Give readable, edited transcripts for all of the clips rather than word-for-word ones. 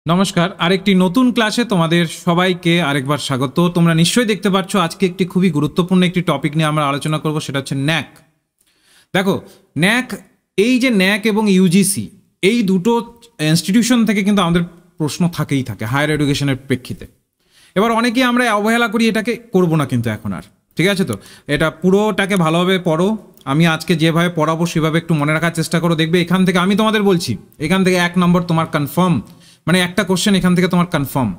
নমস্কার, আরেকটি নতুন ক্লাসে তোমাদের সবাইকে আরেকবার স্বাগত। তোমরা নিশ্চয়ই দেখতে পাচ্ছ আজকে একটি খুবই গুরুত্বপূর্ণ একটি টপিক নিয়ে আমরা আলোচনা করব, সেটা হচ্ছে ন্যাক। দেখো, ন্যাক, এই যে ন্যাক এবং ইউজিসি, এই দুটো ইনস্টিটিউশন থেকে কিন্তু আমাদের প্রশ্ন থাকেই থাকে হায়ার এডুকেশনের প্রেক্ষিতে। এবার অনেকেই আমরা অবহেলা করি, এটাকে করব না কিন্তু এখন আর, ঠিক আছে? তো এটা পুরোটাকে ভালোভাবে পড়ো। আমি আজকে যেভাবে পড়াবো সেভাবে একটু মনে রাখার চেষ্টা করো। দেখবে এখান থেকে আমি তোমাদের বলছি, এখান থেকে 1 নম্বর তোমার কনফার্ম, মানে একটা কোশ্চেন এখান থেকে তোমার কনফার্ম।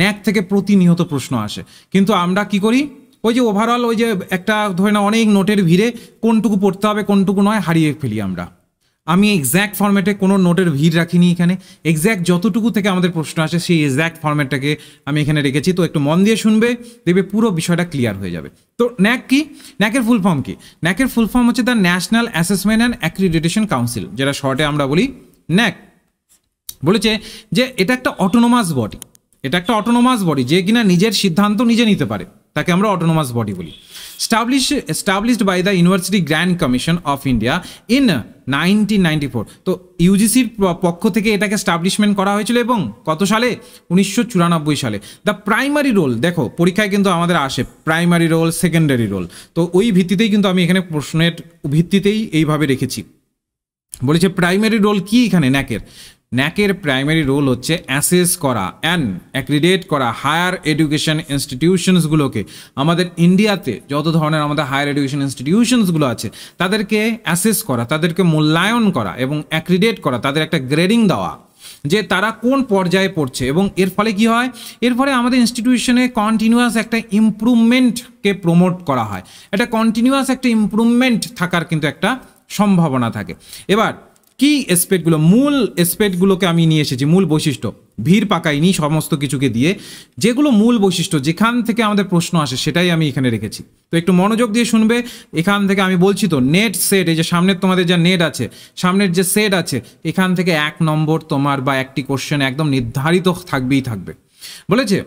ন্যাক থেকে প্রতিনিয়ত প্রশ্ন আসে, কিন্তু আমরা কি করি, ওই যে ওভারঅল ওই যে একটা ধরে না অনেক নোটের ভিড়ে কোনটুকু পড়তে হবে কোনটুকু নয় হারিয়ে ফেলি আমরা। আমি এক্স্যাক্ট ফরম্যাটে কোনো নোটের ভিড় রাখিনি এখানে, এক্স্যাক্ট যতটুকু থেকে আমাদের প্রশ্ন আসে সেই এক্স্যাক্ট ফরম্যাটটাকে আমি এখানে রেখেছি। তো একটু মন দিয়ে শুনবে, দেখবে পুরো বিষয়টা ক্লিয়ার হয়ে যাবে। তো ন্যাক কি, ন্যাকের ফুল ফর্ম কি? ন্যাকের ফুল ফর্ম হচ্ছে the national assessment and accreditation council, যেটা শর্টে আমরা বলি ন্যাক। বলেছে যে এটা একটা অটোনোমাস বডি, এটা একটা অটোনোমাস বডি যে কিনা নিজের সিদ্ধান্ত নিজে নিতে পারে, তাকে আমরা অটোনোমাস বডি বলি। established by the University Grand Commission of India in 1994। তো ইউজিসির পক্ষ থেকে এটাকে স্টাবলিশমেন্ট করা হয়েছিল এবং কত সালে? 1994 সালে। দ্য প্রাইমারি রোল, দেখো পরীক্ষায় কিন্তু আমাদের আসে প্রাইমারি রোল, সেকেন্ডারি রোল, তো ওই ভিত্তিতেই কিন্তু আমি এখানে প্রশ্নের ভিত্তিতেই এইভাবে রেখেছি। বলেছে প্রাইমারি রোল কি এখানে ন্যাকের? ন্যাকের প্রাইমারি রোল হচ্ছে অ্যাসেস করা অ্যান্ড অ্যাক্রিডেট করা হায়ার এডুকেশন ইনস্টিটিউশনসগুলোকে। আমাদের ইন্ডিয়াতে যত ধরনের আমাদের হায়ার এডুকেশন ইনস্টিটিউশনসগুলো আছে তাদেরকে অ্যাসেস করা, তাদেরকে মূল্যায়ন করা এবং অ্যাক্রিডেট করা, তাদের একটা গ্রেডিং দেওয়া যে তারা কোন পর্যায়ে পড়ছে। এবং এর ফলে কি হয়? এর ফলে আমাদের ইনস্টিটিউশনে কন্টিনিউয়াস একটা ইমপ্রুভমেন্টকে প্রমোট করা হয়, একটা কন্টিনিউয়াস একটা ইমপ্রুভমেন্ট থাকার কিন্তু একটা সম্ভাবনা থাকে। এবার কি এসপেক্টগুলো, মূল এসপেক্টগুলোকে আমি নিয়ে এসেছি, মূল বৈশিষ্ট্য, ভিড় পাকাইনি সমস্ত কিছুকে দিয়ে, যেগুলো মূল বৈশিষ্ট্য যেখান থেকে আমাদের প্রশ্ন আসে সেটাই আমি এখানে রেখেছি। তো একটু মনোযোগ দিয়ে শুনবে। এখান থেকে আমি বলছি তো নেট সেট, এই যে সামনের তোমাদের যা নেট আছে, সামনের যে সেট আছে, এখান থেকে 1 নম্বর তোমার বা একটি কোশ্চেন একদম নির্ধারিত থাকবেই থাকবে। বলেছে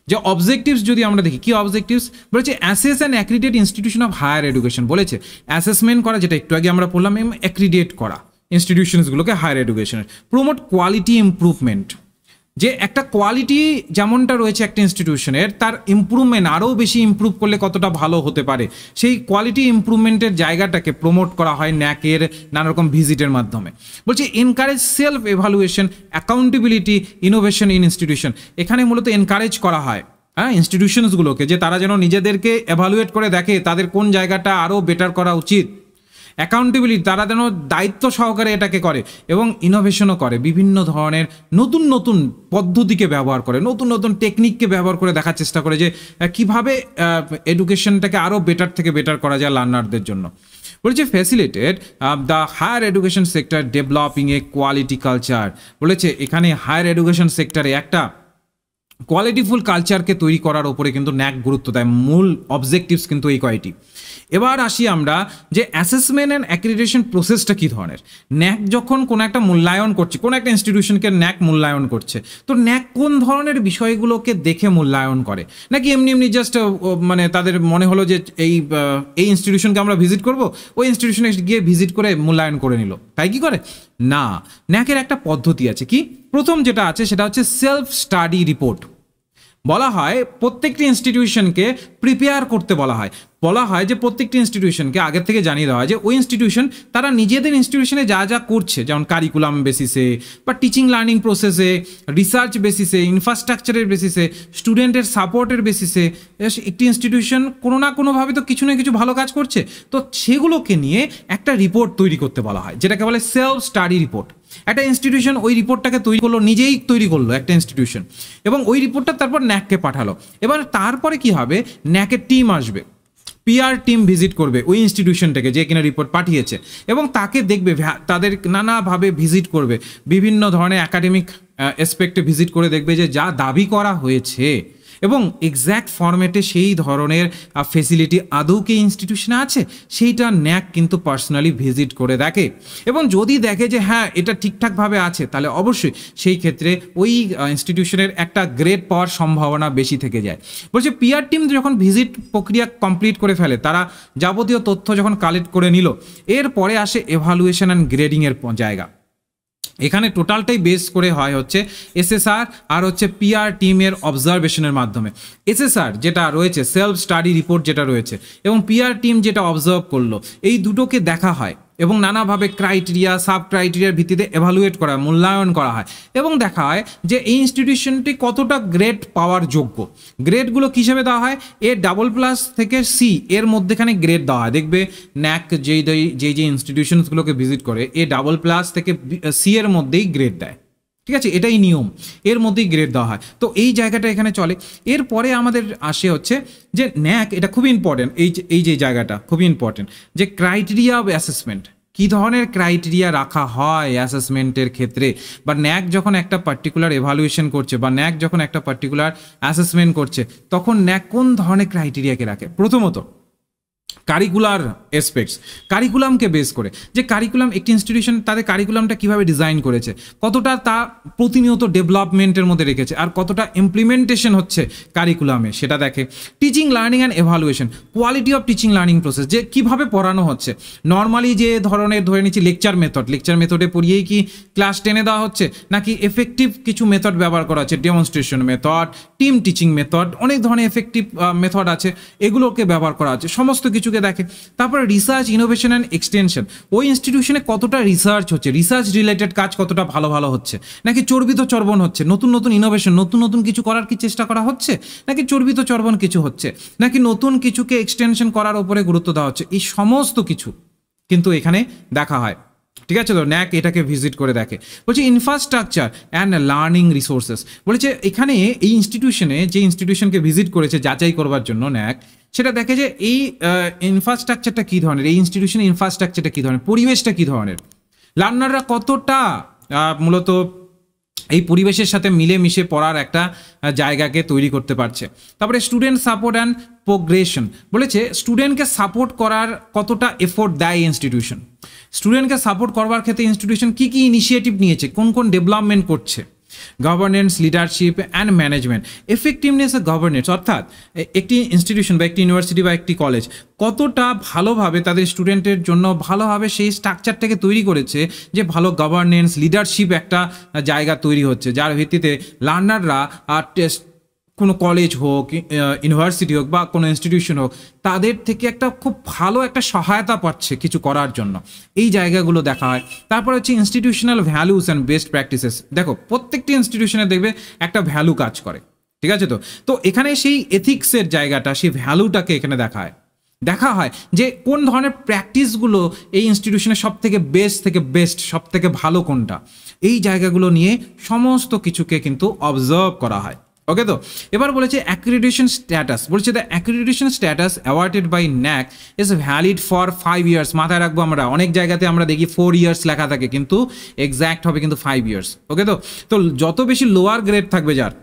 যে অবজেক্টিভস যদি আমরা দেখি, কি অবজেক্টিভস বলেছে? Assess and accredit institution of higher education. বলেছে অ্যাসেসমেন্ট করা, যেটা একটু আগে আমরা পড়লাম, এবং অ্যাক্রিডেট করা ইনস্টিটিউশনসগুলোকে হায়ার এডুকেশনের, প্রমোট কোয়ালিটি ইমপ্রুভমেন্ট, যে একটা কোয়ালিটি যেমনটা রয়েছে একটা ইনস্টিটিউশনের, তার ইমপ্রুভমেন্ট আরও বেশি ইমপ্রুভ করলে কতটা ভালো হতে পারে, সেই কোয়ালিটি ইমপ্রুভমেন্টের জায়গাটাকে প্রমোট করা হয় ন্যাকের নানা রকম ভিজিটের মাধ্যমে। বলছে encourage self evaluation, accountability, innovation in institution. এখানে মূলত এনকারেজ করা হয় ইনস্টিটিউশনসগুলোকে, যে তারা যেন নিজেদেরকে এভালুয়েট করে দেখে তাদের কোন জায়গাটা আরও বেটার করা উচিত। অ্যাকাউন্টেবিলিটি, তারা যেন দায়িত্ব সহকারে এটাকে করে, এবং ইনোভেশনও করে, বিভিন্ন ধরনের নতুন নতুন পদ্ধতিকে ব্যবহার করে, নতুন নতুন টেকনিককে ব্যবহার করে দেখার চেষ্টা করে যে কিভাবে এডুকেশনটাকে আরও বেটার থেকে বেটার করা যায় লার্নারদের জন্য। বলেছে facilitated the higher education sector developing a quality culture. বলেছে এখানে হায়ার এডুকেশন সেক্টরে একটা কোয়ালিটিফুল কালচারকে তৈরি করার ওপরে কিন্তু ন্যাক গুরুত্ব দেয়। মূল অবজেক্টিভস কিন্তু এই কয়টি। এবার আসি আমরা যে অ্যাসেসমেন্ট অ্যান্ড অ্যাক্রিডিটেশন প্রসেসটা কী ধরনের। ন্যাক যখন কোনো একটা মূল্যায়ন করছে, কোনো একটা ইনস্টিটিউশনকে ন্যাক মূল্যায়ন করছে, তো ন্যাক কোন ধরনের বিষয়গুলোকে দেখে মূল্যায়ন করে? নাকি এমনি এমনি জাস্ট মানে তাদের মনে হলো যে এই ইনস্টিটিউশনকে আমরা ভিজিট করব, ওই ইনস্টিটিউশনে গিয়ে ভিজিট করে মূল্যায়ন করে নিল, তাই কি করে? না, ন্যাকের একটা পদ্ধতি আছে। কি? প্রথম যেটা আছে সেটা হচ্ছে সেলফ স্টাডি রিপোর্ট। বলা হয় প্রত্যেকটি ইনস্টিটিউশনকে প্রিপেয়ার করতে বলা হয় যে প্রত্যেকটি ইনস্টিটিউশনকে আগের থেকে জানিয়ে দেওয়া হয় যে ওই ইনস্টিটিউশন তারা নিজেদের ইনস্টিটিউশনে যা যা করছে, যেমন কারিকুলাম বেসিসে বা টিচিং লার্নিং প্রসেসে, রিসার্চ বেসিসে, ইনফ্রাস্ট্রাকচারের বেসিসে, স্টুডেন্টের সাপোর্টের বেসিসে, একটি ইনস্টিটিউশন কোনো না কোনোভাবে তো কিছু না কিছু ভালো কাজ করছে, তো সেগুলোকে নিয়ে একটা রিপোর্ট তৈরি করতে বলা হয়, যেটাকে বলে সেলফ স্টাডি রিপোর্ট। একটা ইনস্টিটিউশন ওই রিপোর্টটাকে তৈরি করলো, নিজেই তৈরি করলো একটা ইনস্টিটিউশন, এবং ওই রিপোর্টটা তারপর ন্যাককে পাঠালো। এবার তারপরে কি হবে? ন্যাকের টিম আসবে, পিআর টিম ভিজিট করবে ওই ইনস্টিটিউশনটাকে যে কিনা রিপোর্ট পাঠিয়েছে, এবং তাকে দেখবে, তাদের নানাভাবে ভিজিট করবে, বিভিন্ন ধরনের একাডেমিক অ্যাসপেক্টে ভিজিট করে দেখবে যে যা দাবি করা হয়েছে এবং এক্স্যাক্ট ফরম্যাটে সেই ধরনের ফেসিলিটি আদৌ কি ইনস্টিটিউশনে আছে, সেইটা ন্যাক কিন্তু পার্সোনালি ভিজিট করে দেখে, এবং যদি দেখে যে হ্যাঁ এটা ঠিকঠাকভাবে আছে, তাহলে অবশ্যই সেই ক্ষেত্রে ওই ইনস্টিটিউশনের একটা গ্রেড পাওয়ার সম্ভাবনা বেশি থেকে যায়। বলছে পিআর টিম যখন ভিজিট প্রক্রিয়া কমপ্লিট করে ফেলে, তারা যাবতীয় তথ্য যখন কালেক্ট করে নিল, এরপরে আসে এভালুয়েশন অ্যান্ড গ্রেডিংয়ের জায়গা। এখানে টোটালটাই বেস করে হয় হচ্ছে এসএসআর আর হচ্ছে পিআর টিমের অবজারভেশনের মাধ্যমে। এসএসআর যেটা রয়েছে সেলফ স্টাডি রিপোর্ট যেটা রয়েছে এবং পিআর টিম যেটা অবজার্ভ করলো, এই দুটোকে দেখা হয় এবং নানাভাবে ক্রাইটেরিয়া সাব ক্রাইটেরিয়ার ভিত্তিতে এভালুয়েট করা মূল্যায়ন করা হয় এবং দেখা হয় যে এই ইনস্টিটিউশনটি কতটা গ্রেড পাওয়ার যোগ্য। গ্রেডগুলো কী হিসেবে দেওয়া হয়, A++ থেকে সি এর মধ্যেখানে গ্রেড দেওয়া হয়। দেখবে ন্যাক যেই ইনস্টিটিউশনসগুলোকে ভিজিট করে A++ থেকে সি এর মধ্যেই গ্রেড দেয়, ঠিক আছে, এটাই নিয়ম, এর মধ্যেই গ্রেড দেওয়া হয়। তো এই জায়গাটা এখানে চলে। এরপরে আমাদের আসে হচ্ছে যে ন্যাক, এটা খুবই ইম্পর্টেন্ট, এই যে জায়গাটা খুবই ইম্পর্টেন্ট, যে ক্রাইটেরিয়া অফ অ্যাসেসমেন্ট, কী ধরনের ক্রাইটেরিয়া রাখা হয় অ্যাসেসমেন্টের ক্ষেত্রে, বা ন্যাক যখন একটা পার্টিকুলার এভালুয়েশন করছে বা ন্যাক যখন একটা পার্টিকুলার অ্যাসেসমেন্ট করছে, তখন ন্যাক কোন ধরনের ক্রাইটেরিয়াকে রাখে। প্রথমত কারিকুলার এসপেক্টস, কারিকুলামকে বেস করে, যে কারিকুলাম একটি ইনস্টিটিউশন তাদের কারিকুলামটা কীভাবে ডিজাইন করেছে, কতটা তা প্রতিনিয়ত ডেভেলপমেন্টের মধ্যে রেখেছে আর কতটা ইমপ্লিমেন্টেশন হচ্ছে কারিকুলামে সেটা দেখে। Teaching learning and evaluation, quality of teaching learning process, যে কীভাবে পড়ানো হচ্ছে। নর্মালি যে ধরনের ধরে নিচ্ছি লেকচার মেথডে পড়িয়েই কি ক্লাস 10-এ দেওয়া হচ্ছে, নাকি এফেক্টিভ কিছু মেথড ব্যবহার করা হচ্ছে, demonstration method, team teaching method, অনেক ধরনের এফেক্টিভ মেথড আছে, এগুলোকে ব্যবহার করা হচ্ছে, সমস্ত কিছুকে দেখে। তারপরে রিসার্চ ইনোভেশন অ্যান্ড এক্সটেনশন, ওই ইনস্টিটিউশনে কতটা রিসার্চ হচ্ছে, রিসার্চ রিলেটেড কাজ কতটা ভালো হচ্ছে, নাকি চর্বিত চর্বণ হচ্ছে, নতুন ইনোভেশন নতুন কিছু করার কি চেষ্টা করা হচ্ছে, নাকি চর্বিত চর্বণ কিছু হচ্ছে, নাকি নতুন কিছুকে এক্সটেনশন করার উপরে গুরুত্ব দেওয়া হচ্ছে, এই সমস্ত কিছু কিন্তু এখানে দেখা হয়, ঠিক আছে। তো ন্যাক এটাকে ভিজিট করে দেখে। বলছে ইনফ্রাস্ট্রাকচার অ্যান্ড লার্নিং রিসোর্সেস, বলেছে এখানে এই ইনস্টিটিউশনে যে ইনস্টিটিউশনকে ভিজিট করেছে যাচাই করবার জন্য ন্যাক, সেটা দেখে যে এই ইনফ্রাস্ট্রাকচারটা কী ধরনের, এই ইনস্টিটিউশনের ইনফ্রাস্ট্রাকচারটা কী ধরনের, পরিবেশটা কী ধরনের, লার্নাররা কতটা মূলত এই পরিবেশের সাথে মিলেমিশে পড়ার একটা জায়গাকে তৈরি করতে পারছে। তারপরে স্টুডেন্ট সাপোর্ট অ্যান্ড প্রোগ্রেশন, বলেছে স্টুডেন্টকে সাপোর্ট করার কতটা এফোর্ট দেয় ইনস্টিটিউশন, স্টুডেন্টকে সাপোর্ট করবার ক্ষেত্রে ইনস্টিটিউশন কী কী ইনিশিয়েটিভ নিয়েছে, কোন ডেভেলপমেন্ট করছে। Governance, leadership and management, effectiveness of governance, অর্থাৎ একটি ইনস্টিটিউশন বা একটি ইউনিভার্সিটি বা একটি কলেজ কতটা ভালোভাবে তাদের স্টুডেন্টের জন্য ভালোভাবে সেই স্ট্রাকচারটাকে তৈরি করেছে, যে ভালো গভর্নেন্স লিডারশিপ একটা জায়গা তৈরি হচ্ছে, যার ভিত্তিতে লার্নাররা কোনো কলেজ হোক, ইউনিভার্সিটি হোক বা কোনো ইনস্টিটিউশন হোক, তাদের থেকে একটা খুব ভালো একটা সহায়তা পাচ্ছে কিছু করার জন্য, এই জায়গাগুলো দেখা হয়। তারপর হচ্ছে institutional values and best practices, দেখো প্রত্যেকটি ইনস্টিটিউশনে দেখবে একটা ভ্যালু কাজ করে, ঠিক আছে। তো এখানে সেই এথিক্সের জায়গাটা, সেই ভ্যালুটাকে এখানে দেখা হয় যে কোন ধরনের প্র্যাকটিসগুলো এই ইনস্টিটিউশনের সব থেকে বেস্ট সব থেকে ভালো কোনটা, এই জায়গাগুলো নিয়ে সমস্ত কিছুকে কিন্তু অবজার্ভ করা হয়। ওকে, তো এবার বলেছে অ্যাক্রিডিটেশন স্ট্যাটাস, বলছে the accreditation status awarded by NAAC is valid for 5 years। মাথায় রাখবো, আমরা অনেক জায়গাতে আমরা দেখি 4 years লেখা থাকে, কিন্তু এক্স্যাক্ট হবে কিন্তু 5 years। ওকে, তো যত বেশি লোয়ার গ্রেড থাকবে যার,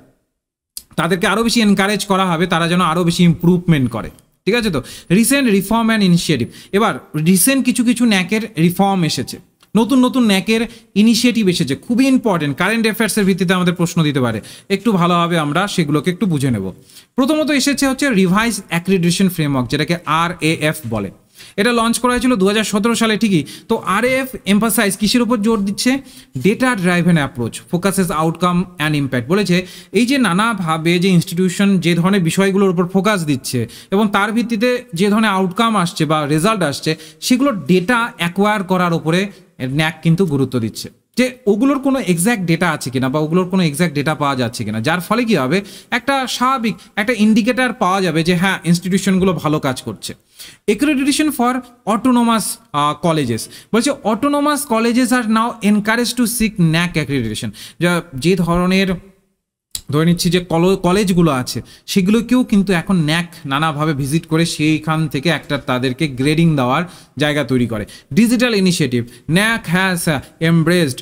তাদেরকে আরও বেশি এনকারেজ করা হবে তারা যেন আরও বেশি ইমপ্রুভমেন্ট করে, ঠিক আছে। তো রিসেন্ট রিফর্ম অ্যান্ড ইনিশিয়েটিভ, এবার রিসেন্ট কিছু ন্যাকের রিফর্ম এসেছে, নতুন ন্যাকের ইনিশিয়েটিভ এসেছে, খুবই ইম্পর্টেন্ট, কারেন্ট অ্যাফেয়ার্সের ভিত্তিতে আমাদের প্রশ্ন দিতে পারে, একটু ভালোভাবে আমরা সেগুলোকে একটু বুঝে নেব। প্রথমত এসেছে হচ্ছে রিভাইজ অ্যাক্রিডিটেশন ফ্রেমওয়ার্ক, যেটাকে RAF বলে। এটা লঞ্চ করা হয়েছিল 2017 সালে, ঠিকই। তো RAF এমফাসাইজ কিসের উপর জোর দিচ্ছে, data driven approach, focuses outcome and impact. বলেছে এই যে নানাভাবে যে ইনস্টিটিউশন যে ধরনের বিষয়গুলোর উপর ফোকাস দিচ্ছে এবং তার ভিত্তিতে যে ধরনের আউটকাম আসছে বা রেজাল্ট আসছে, সেগুলো ডেটা অ্যাকোয়ার করার উপরে ন্যাক কিন্তু গুরুত্ব দিচ্ছে, যে ওগুলোর কোনো এক্স্যাক্ট ডেটা আছে কিনা বা ওগুলোর কোনো এক্স্যাক্ট ডেটা পাওয়া যাচ্ছে কিনা, যার ফলে কী হবে, একটা স্বাভাবিক একটা ইন্ডিকেটার পাওয়া যাবে যে হ্যাঁ ইনস্টিটিউশনগুলো ভালো কাজ করছে। Accreditation for autonomous colleges, বলছে autonomous colleges are now encouraged to seek NAC accreditation। যে ধরনের ধরে নিচ্ছি যে কলেজগুলো আছে সেগুলোকেও কিন্তু এখন ন্যাক নানাভাবে ভিজিট করে সেইখান থেকে একটা তাদেরকে গ্রেডিং দেওয়ার জায়গা তৈরি করে। Digital initiative, NAAC has embraced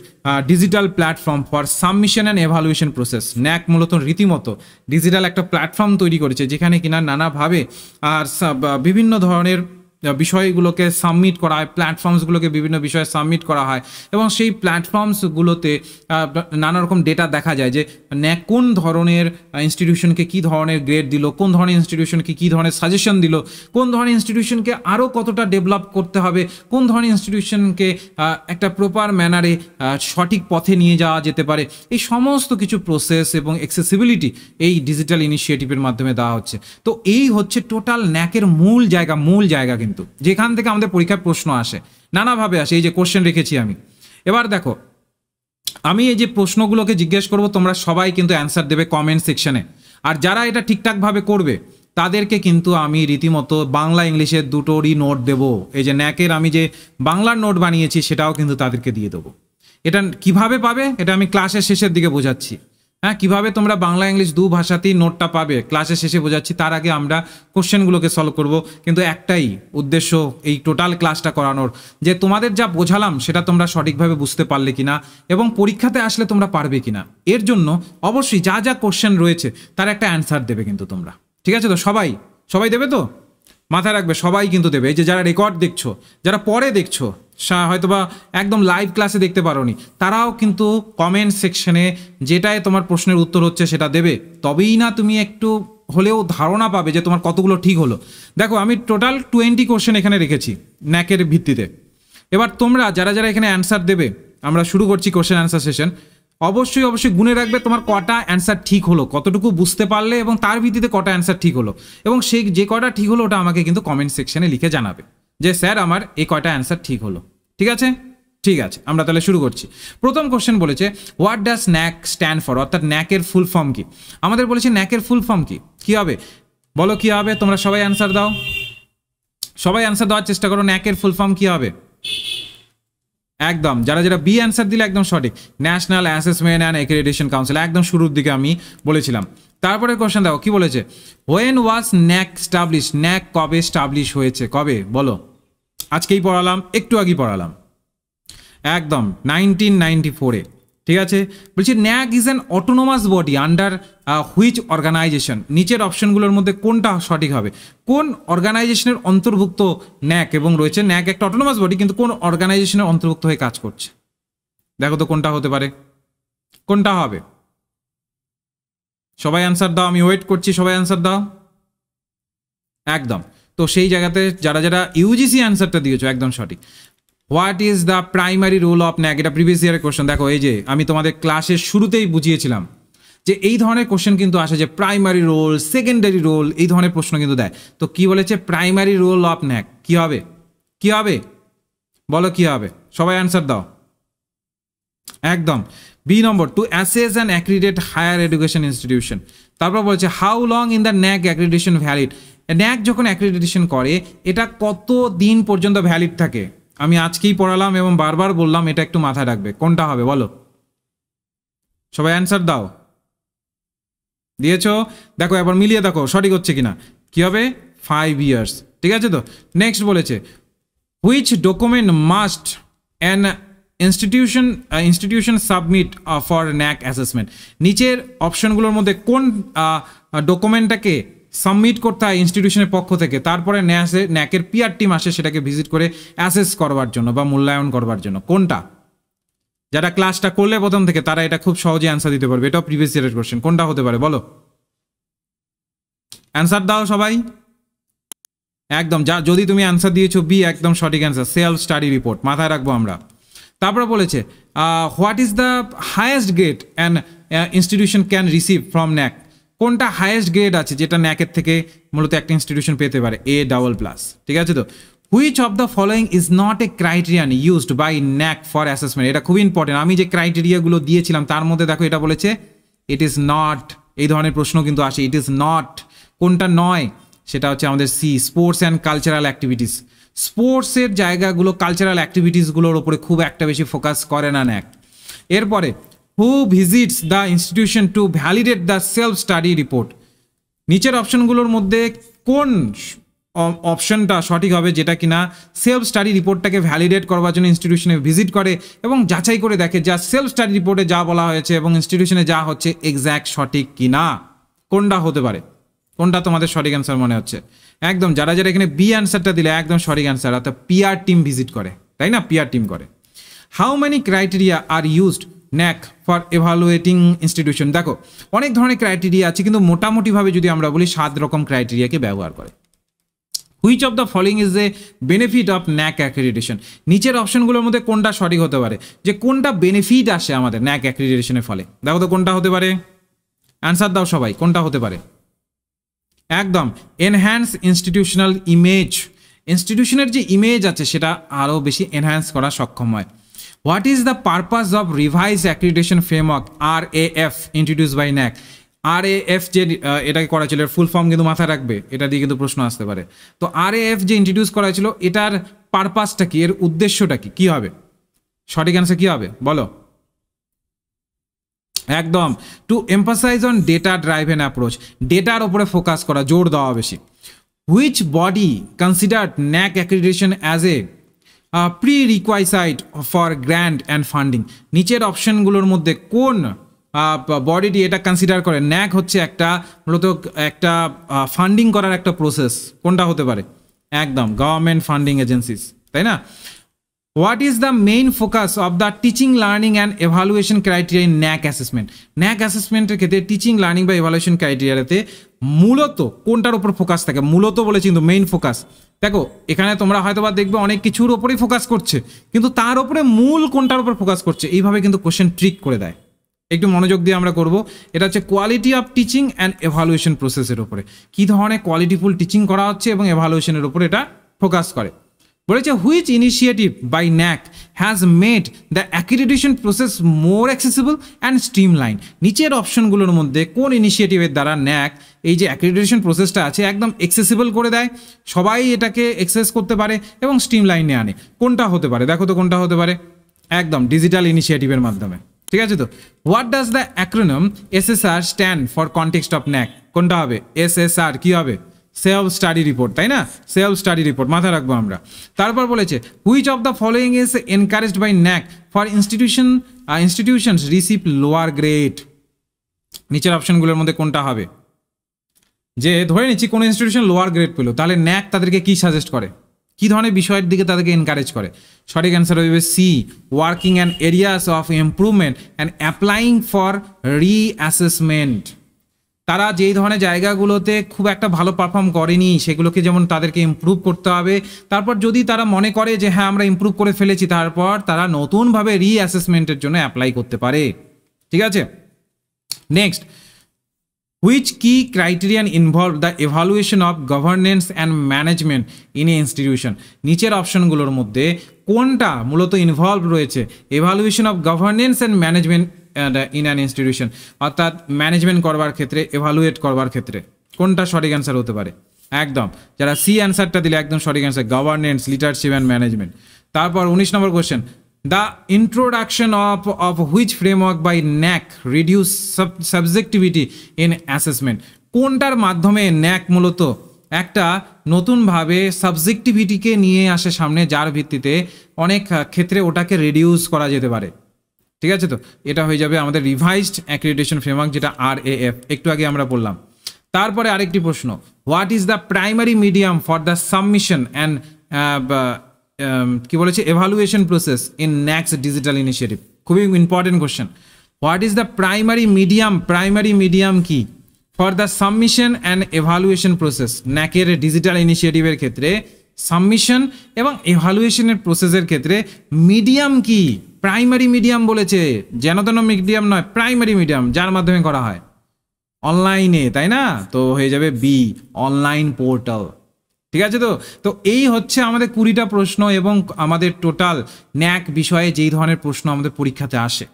digital platform for submission and evaluation process. NAAC মূলত রীতিমতো ডিজিটাল একটা প্ল্যাটফর্ম তৈরি করেছে, যেখানে কিনা নানাভাবে আর বিভিন্ন ধরনের বিষয়গুলোকে সাবমিট করা হয়, প্ল্যাটফর্মসগুলোকে বিভিন্ন বিষয়ে সাবমিট করা হয় এবং সেই প্ল্যাটফর্মসগুলোতে নানা রকম ডেটা দেখা যায় যে ন্যাক কোন ধরনের ইনস্টিটিউশনকে কী ধরনের গ্রেড দিল, কোন ধরনের ইনস্টিটিউশনকে কী ধরনের সাজেশন দিল, কোন ধরনের ইনস্টিটিউশনকে আরও কতটা ডেভেলপ করতে হবে, কোন ধরনের ইনস্টিটিউশনকে একটা প্রপার ম্যানারে সঠিক পথে নিয়ে যাওয়া যেতে পারে, এই সমস্ত কিছু প্রসেস এবং অ্যাক্সেসিবিলিটি এই ডিজিটাল ইনিশিয়েটিভের মাধ্যমে দেওয়া হচ্ছে। তো এই হচ্ছে টোটাল ন্যাকের মূল জায়গা কিন্তু, যেখান থেকে আমাদের পরীক্ষার প্রশ্ন আসে, নানাভাবে আসে। এই যে কোশ্চেন রেখেছি আমি, এবার দেখো আমি এই যে প্রশ্নগুলোকে জিজ্ঞেস করব, তোমরা সবাই কিন্তু অ্যান্সার দেবে কমেন্ট সেকশনে। আর যারা এটা ঠিকঠাকভাবে করবে তাদেরকে কিন্তু আমি রীতিমতো বাংলা ইংলিশের দুটোরই নোট দেবো। এই যে ন্যাকের আমি যে বাংলার নোট বানিয়েছি সেটাও কিন্তু তাদেরকে দিয়ে দেবো। এটা কিভাবে পাবে এটা আমি ক্লাসের শেষের দিকে বোঝাচ্ছি। হ্যাঁ, কিভাবে তোমরা বাংলা ইংলিশ দু ভাষাতেই নোটটা পাবে ক্লাসের শেষে বোঝাচ্ছি। তার আগে আমরা কোশ্চেনগুলোকে সলভ করব, কিন্তু একটাই উদ্দেশ্য এই টোটাল ক্লাসটা করানোর, যে তোমাদের যা বোঝালাম সেটা তোমরা সঠিকভাবে বুঝতে পারলে কিনা এবং পরীক্ষাতে আসলে তোমরা পারবে কিনা। এর জন্য অবশ্যই যা যা কোশ্চেন রয়েছে তার একটা অ্যান্সার দেবে কিন্তু তোমরা, ঠিক আছে তো? সবাই দেবে তো? মাথায় রাখবে সবাই কিন্তু দেবে। এই যে যারা রেকর্ড দেখছো, যারা পরে দেখছো, হয়তোবা একদম লাইভ ক্লাসে দেখতে পারোনি, তারাও কিন্তু কমেন্ট সেকশনে যেটাই তোমার প্রশ্নের উত্তর হচ্ছে সেটা দেবে, তবেই না তুমি একটু হলেও ধারণা পাবে যে তোমার কতগুলো ঠিক হলো। দেখো আমি টোটাল 20 কোশ্চেন এখানে রেখেছি ন্যাকের ভিত্তিতে। এবার তোমরা যারা যারা এখানে অ্যান্সার দেবে, আমরা শুরু করছি কোশ্চেন অ্যান্সার সেশন। অবশ্যই গুনে রাখবে তোমার কটা অ্যান্সার ঠিক হলো, কতটুকু বুঝতে পারলে এবং তার ভিত্তিতে কটা অ্যান্সার ঠিক হলো, এবং সেই যে কটা ঠিক হলো ওটা আমাকে কিন্তু কমেন্ট সেকশনে লিখে জানাবে যে স্যার আমার এই কয়টা অ্যান্সার ঠিক হলো। ঠিক আছে, আমরা তাহলে শুরু করছি। প্রথম কোশ্চেন বলেছে what does knack stand for, অর্থাৎ ন্যাকের ফুল ফর্ম কি। আমাদের বলেছে ন্যাকের ফুল ফর্ম কি হবে, বলো কি হবে? তোমরা সবাই অ্যান্সার দাও, সবাই অ্যান্সার দেওয়ার চেষ্টা করো। ন্যাকের ফুল ফর্ম কি হবে? একদম যারা বি অ্যান্সার দিলে একদম সঠিক, national assessment and accreditation council, একদম শুরুর দিকে আমি বলেছিলাম। তারপরে কোশ্চেন দেখো কি বলেছে, হোয়েন ওয়াজ ন্যাক স্টাবলিশ, ন্যাক কবে স্টাবলিশ হয়েছে, কবে বলো? আজকেই পড়ালাম, একটু আগেই পড়ালাম, একদম 1994-এ। ঠিক আছে, বলছি NAAC is an autonomous body under which organization. নিচের অপশনগুলোর মধ্যে কোনটা সঠিক হবে? কোন অর্গানাইজেশনের অন্তর্ভুক্ত ন্যাক, এবং রয়েছে ন্যাক একটা অটোনোমাস বডি কিন্তু কোন অর্গানাইজেশনের অন্তর্ভুক্ত হয়ে কাজ করছে? দেখো তো কোনটা হতে পারে, কোনটা হবে? সবাই অ্যান্সার দাও, আমি ওয়েট করছি, সবাই অ্যান্সার দাও। একদম, তো সেই জায়গাতে যারা যারা ইউজিসি অ্যান্সারটা দিয়েছো একদম সঠিক। What is the primary role of NAAC, এটা প্রিভিয়াস ইয়ারের কোশ্চেন। দেখো এই যে আমি তোমাদের ক্লাসের শুরুতেই বুঝিয়েছিলাম যে এই ধরনের কোশ্চেন কিন্তু আসে, যে প্রাইমারি রোল, সেকেন্ডারি রোল, এই ধরনের প্রশ্ন কিন্তু দেয়। তো কি বলেছে, প্রাইমারি রোল অফ ন্যাক কি হবে? বলো কি হবে? সবাই অ্যান্সার দাও। একদম B number, to assess and accredited higher education institution. তারপর বলছে how long in the NAAC accreditation valid. NAAC যখন অ্যাক্রিডিটেশন করে এটা কত দিন পর্যন্ত ভ্যালিড থাকে? আমি আজকেই পড়ালাম এবং বারবার বললাম, এটা একটু মাথায় রাখবে। কোনটা হবে বলো? সবাই অ্যান্সার দাও। দিয়েছো? দেখো একবার মিলিয়ে দেখো সঠিক হচ্ছে কিনা। কি হবে? 5 years। ঠিক আছে তো? নেক্সট বলেছে which document must an institution submit for knack assessment. নিচের অপশনগুলোর মধ্যে কোন ডকুমেন্টটাকে সাবমিট করতে হয় ইনস্টিটিউশনের পক্ষ থেকে, তারপরে ন্যাকের পিআর টিম আসে সেটাকে ভিজিট করে অ্যাসেস করবার জন্য বা মূল্যায়ন করবার জন্য? কোনটা? যারা ক্লাসটা করলে প্রথম থেকে তারা এটা খুব সহজে অ্যান্সার দিতে পারবে, এটাও প্রিভিয়াস ইয়ারের কোশ্চেন। কোনটা হতে পারে বলো? অ্যান্সার দাও সবাই। একদম, যদি তুমি অ্যান্সার দিয়েছো বি, একদম সঠিক অ্যান্সার, সেলফ স্টাডি রিপোর্ট। মাথায় রাখবো আমরা। তারপরে বলেছে what is the highest grade an institution can receive from NAAC. কোনটা হায়েস্ট গ্রেড আছে যেটা ন্যাকের থেকে মূলত একটা ইনস্টিটিউশন পেতে পারে? A++। ঠিক আছে তো? Which of the following is not a criterion used by NAAC for assessment. এটা খুব ইম্পর্টেন্ট। আমি যে ক্রাইটেরিয়াগুলো দিয়েছিলাম তার মধ্যে দেখো এটা বলেছে ইট ইজ নট। এই ধরনের প্রশ্ন কিন্তু আসে, ইট ইজ নট। কোনটা নয়? সেটা হচ্ছে আমাদের C, sports and cultural activities. স্পোর্টসের জায়গাগুলো, কালচারাল অ্যাক্টিভিটিসগুলোর ওপরে খুব একটা বেশি ফোকাস করে না ন্যাক। এরপরে who visits the institution to validate the self study report. নিচের অপশনগুলোর মধ্যে কোন অপশনটা সঠিক হবে যেটা কিনা সেলফ স্টাডি রিপোর্টটাকে ভ্যালিডেট করবার জন্য ইনস্টিটিউশনে ভিজিট করে এবং যাচাই করে দেখে যা সেলফ স্টাডি রিপোর্টে যা বলা হয়েছে এবং ইনস্টিটিউশনে যা হচ্ছে এক্স্যাক্ট সঠিক কিনা? কোনটা হতে পারে? কোনটা তোমাদের সঠিক অ্যান্সার মনে হচ্ছে? একদম যারা যারা এখানে বি অ্যান্সারটা দিলে একদম সঠিক অ্যান্সার, অর্থাৎ পিআর টিম ভিজিট করে, তাই না? পিআর টিম করে। How many criteria are used NAAC for evaluating institution? দেখো অনেক ধরনের ক্রাইটেরিয়া আছে, কিন্তু মোটামুটিভাবে যদি আমরা বলি 7 রকম ক্রাইটেরিয়াকে ব্যবহার করে। Which of the following is a benefit of knack accreditation? নিচের অপশনগুলোর মধ্যে কোনটা সঠিক হতে পারে, যে কোনটা বেনিফিট আসে আমাদের ন্যাক অ্যাক্রিডিটেশনের ফলে? দেখো তো কোনটা হতে পারে, অ্যান্সার দাও সবাই, কোনটা হতে পারে? একদম এনহ্যান্স ইনস্টিটিউশনাল ইমেজ। ইনস্টিটিউশনের যে ইমেজ আছে সেটা আরও বেশি এনহ্যান্স করা সক্ষম হয়। What is the purpose of revise accreditation framework RAF introduce by NAAC? RAF যে এটাকে করা ছিল, ফুল ফর্ম কিন্তু মাথায় রাখবে, এটা দিয়ে কিন্তু প্রশ্ন আসতে পারে। তো RAF যে ইন্ট্রোডিউস করা ছিল, এটার পারপাসটা কি, এর উদ্দেশ্যটা কি, কি হবে? সঠিক অ্যান্সার কি হবে বলো? একদম to emphasize on data driven approach, ডেটার ওপরে ফোকাস করা, জোর দেওয়া বেশি। Which body considered NAAC accreditation as a prerequisite for grant and funding? নিচের অপশনগুলোর মধ্যে কোন বডিটি এটা কনসিডার করে ন্যাক হচ্ছে একটা মূলত একটা ফান্ডিং করার একটা প্রসেস? কোনটা হতে পারে? একদম গভর্নমেন্ট ফান্ডিং এজেন্সিস, তাই না? What is the main focus of the teaching learning and evaluation criteria in NAAC assessment? NAAC অ্যাসেসমেন্টের ক্ষেত্রে টিচিং লার্নিং বা এভালুয়েশন ক্রাইটেরিয়াতে মূলত কোনটার উপর ফোকাস থাকে? মূলত বলেছি কিন্তু মেইন ফোকাস। দেখো এখানে তোমরা হয়তো বা দেখবে অনেক কিছুর ওপরেই ফোকাস করছে, কিন্তু তার উপরে মূল কোনটার উপর ফোকাস করছে, এইভাবে কিন্তু কোশ্চেন ট্রিক করে দেয়। একটু মনোযোগ দিয়ে আমরা করব। এটা হচ্ছে quality of teaching and evaluation প্রসেসের উপরে, কী ধরনের কোয়ালিটিফুল টিচিং করা হচ্ছে এবং এভালুয়েশনের উপরে এটা ফোকাস করে। বলেছে which initiative by NAAC has made the accreditation process more accessible and streamline? নিচের অপশনগুলোর মধ্যে কোন ইনিশিয়েটিভের দ্বারা ন্যাক এই যে অ্যাক্রিডিটেশন প্রসেসটা আছে একদম অ্যাক্সেসিবল করে দেয়, সবাই এটাকে অ্যাক্সেস করতে পারে এবং স্ট্রিমলাইনে আনে? কোনটা হতে পারে? দেখো তো কোনটা হতে পারে? একদম ডিজিটাল ইনিশিয়েটিভের মাধ্যমে, ঠিক আছে তো। What does the acronym SSR stand for context of NAAC? কোনটা হবে? SSR কি হবে? সেলফ স্টাডি রিপোর্ট, তাই না? সেলফ স্টাডি রিপোর্ট মাথায় রাখবো আমরা। তারপর বলেছে which of the following is encouraged by NAAC for institutions receive lower grade? নিচের অপশনগুলোর মধ্যে কোনটা হবে? যে ধরে নিচ্ছি কোনো ইনস্টিটিউশন লোয়ার গ্রেড পেলো, তাহলে ন্যাক তাদেরকে কি সাজেস্ট করে, কি ধরনের বিষয়ের দিকে তাদেরকে এনকারেজ করে? সঠিক অ্যান্সার হবে C, working and areas of improvement and applying for reassessment. তারা যেই ধরনের জায়গাগুলোতে খুব একটা ভালো পারফর্ম করেনি সেগুলোকে যেমন তাদেরকে ইমপ্রুভ করতে হবে, তারপর যদি তারা মনে করে যে হ্যাঁ আমরা ইমপ্রুভ করে ফেলেছি, তারপর তারা নতুনভাবে রিঅ্যাসেসমেন্টের জন্য অ্যাপ্লাই করতে পারে, ঠিক আছে? নেক্সট, হুইচ কি criterion involve the evaluation of governance and management in a institution? নিচের অপশনগুলোর মধ্যে কোনটা মূলত ইনভলভ রয়েছে evaluation of governance and management in an institution? অর্থাৎ ম্যানেজমেন্ট করবার ক্ষেত্রে, এভালুয়েট করবার ক্ষেত্রে কোনটা সঠিক অ্যান্সার হতে পারে? একদম যারা সি অ্যান্সারটা দিলে একদম সঠিক answer, governance, leadership and management. তারপর 19 number question, the introduction of which framework by NAAC reduce subjectivity in assessment? কোনটার মাধ্যমে ন্যাক মূলত একটা নতুনভাবে সাবজেক্টিভিটিকে নিয়ে আসে সামনে, যার ভিত্তিতে অনেক ক্ষেত্রে ওটাকে রিডিউস করা যেতে পারে, ঠিক আছে তো? এটা হয়ে যাবে আমাদের রিভাইজড অ্যাক্রিডিটেশন ফ্রেমওয়ার্ক, যেটা RAF, একটু আগে আমরা বললাম। তারপরে আরেকটি প্রশ্ন, what is the primary medium for the submission and কি বলেছে evaluation process in NAAC's digital initiative? খুবই important question. What is the primary medium? Primary medium কি for the submission and evaluation process? ন্যাকের ডিজিটাল ইনিশিয়েটিভের ক্ষেত্রে সাবমিশন এবং এভালুয়েশনের প্রসেসের ক্ষেত্রে মিডিয়াম কি? প্রাইমারি মিডিয়াম বলেছে, যেন তেন মিডিয়াম নয়, প্রাইমারি মিডিয়াম যার মাধ্যমে করা হয় অনলাইনে, তাই না? তো হয়ে যাবে বি, অনলাইন পোর্টাল, ঠিক আছে তো। তো এই হচ্ছে আমাদের 20টা প্রশ্ন এবং আমাদের টোটাল ন্যাক বিষয়ে যেই ধরনের প্রশ্ন আমাদের পরীক্ষাতে আসে,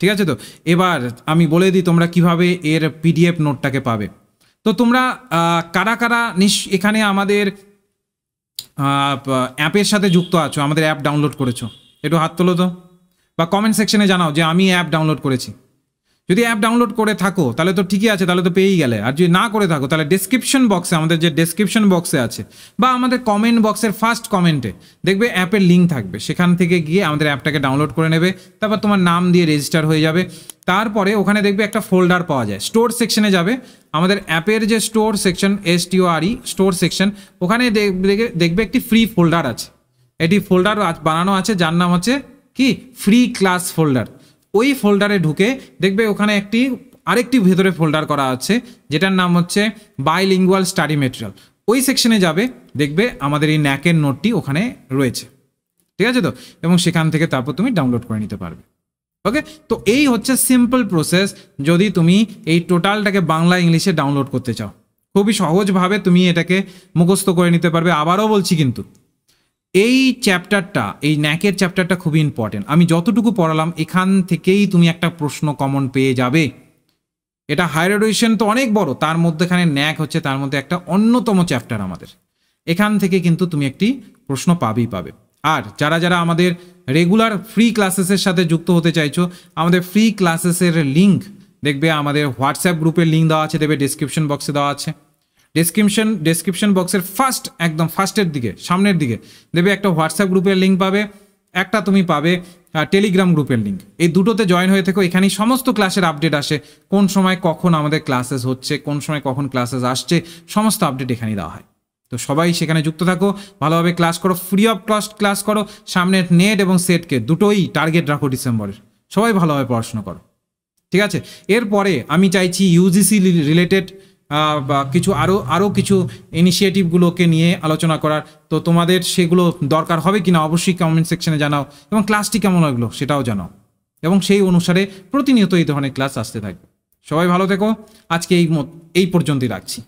ঠিক আছে তো। এবার আমি বলে দিই তোমরা কিভাবে এর PDF নোটটাকে পাবে। তো তোমরা কারা কারা এখানে আমাদের অ্যাপের সাথে যুক্ত আছো, আমাদের অ্যাপ ডাউনলোড করেছো? একটু হাত তোলো তো, বা কমেন্ট সেকশনে জানাও যে আমি অ্যাপ ডাউনলোড করেছি। যদি অ্যাপ ডাউনলোড করে থাকো তাহলে তো ঠিকই আছে, তাহলে তো পেয়েই গেলে। আর যদি না করে থাকো তাহলে ডেসক্রিপশন বক্সে, আমাদের যে ডেসক্রিপশন বক্সে আছে বা আমাদের কমেন্ট বক্সের ফার্স্ট কমেন্টে দেখবে অ্যাপের লিঙ্ক থাকবে, সেখান থেকে গিয়ে আমাদের অ্যাপটাকে ডাউনলোড করে নেবে, তারপর তোমার নাম দিয়ে রেজিস্টার হয়ে যাবে। তারপরে ওখানে দেখবে একটা ফোল্ডার পাওয়া যায়, স্টোর সেকশনে যাবে, আমাদের অ্যাপের যে store section STORE store section, ওখানে দেখবে একটি ফ্রি ফোল্ডার আছে, এটি ফোল্ডার বানানো আছে যার নাম হচ্ছে কি ফ্রি ক্লাস ফোল্ডার। ওই ফোল্ডারে ঢুকে দেখবে ওখানে আরেকটি ভেতরে ফোল্ডার করা আছে যেটার নাম হচ্ছে বাইলিঙ্গুয়াল স্টাডি মেটেরিয়াল। ওই সেকশনে যাবে, দেখবে আমাদের এই ন্যাকের নোটটি ওখানে রয়েছে, ঠিক আছে তো, এবং সেখান থেকে তারপর তুমি ডাউনলোড করে নিতে পারবে। ওকে, তো এই হচ্ছে সিম্পল প্রসেস যদি তুমি এই টোটালটাকে বাংলা ইংলিশে ডাউনলোড করতে চাও। খুবই সহজভাবে তুমি এটাকে মুখস্থ করে নিতে পারবে। আবারও বলছি কিন্তু এই চ্যাপ্টারটা, এই ন্যাকের চ্যাপ্টারটা খুবই ইম্পর্টেন্ট। আমি যতটুকু পড়ালাম এখান থেকেই তুমি একটা প্রশ্ন কমন পেয়ে যাবে। এটা হায়ার এডুকেশন তো অনেক বড়, তার মধ্যেখানে ন্যাক হচ্ছে তার মধ্যে একটা অন্যতম চ্যাপ্টার আমাদের। এখান থেকে কিন্তু তুমি একটি প্রশ্ন পাবেই পাবে। আর যারা যারা আমাদের রেগুলার ফ্রি ক্লাসেসের সাথে যুক্ত হতে চাইছো, আমাদের ফ্রি ক্লাসেসের লিঙ্ক দেখবে আমাদের হোয়াটসঅ্যাপ গ্রুপের লিঙ্ক দেওয়া আছে, দেখবে ডেসক্রিপশন বক্সে দেওয়া আছে। ডেসক্রিপশন বক্সের একদম ফার্স্টের দিকে, সামনের দিকে দেখবে একটা হোয়াটসঅ্যাপ গ্রুপের লিঙ্ক পাবে, একটা তুমি পাবে টেলিগ্রাম গ্রুপের লিঙ্ক। এই দুটোতে জয়েন হয়ে থেকো, এখানেই সমস্ত ক্লাসের আপডেট আসে, কোন সময় কখন আমাদের ক্লাসেস হচ্ছে, কোন সময় কখন ক্লাসেস আসছে, সমস্ত আপডেট এখানেই দেওয়া হয়। তো সবাই সেখানে যুক্ত থাকো, ভালোভাবে ক্লাস করো, ফ্রি অফ কস্ট ক্লাস করো। সামনের নেট এবং সেটকে দুটোই টার্গেট রাখো ডিসেম্বরের। সবাই ভালোভাবে পড়াশোনা করো, ঠিক আছে। এরপরে আমি চাইছি UGC রিলেটেড বা কিছু আরও কিছু ইনিশিয়েটিভগুলোকে নিয়ে আলোচনা করার। তো তোমাদের সেগুলো দরকার হবে কিনা অবশ্যই কমেন্ট সেকশনে জানাও, এবং ক্লাসটি কেমন লাগলো সেটাও জানাও, এবং সেই অনুসারে প্রতিনিয়ত এই ধরনের ক্লাস আসতে থাকবে। সবাই ভালো থেকো, আজকে এই পর্যন্তই রাখছি।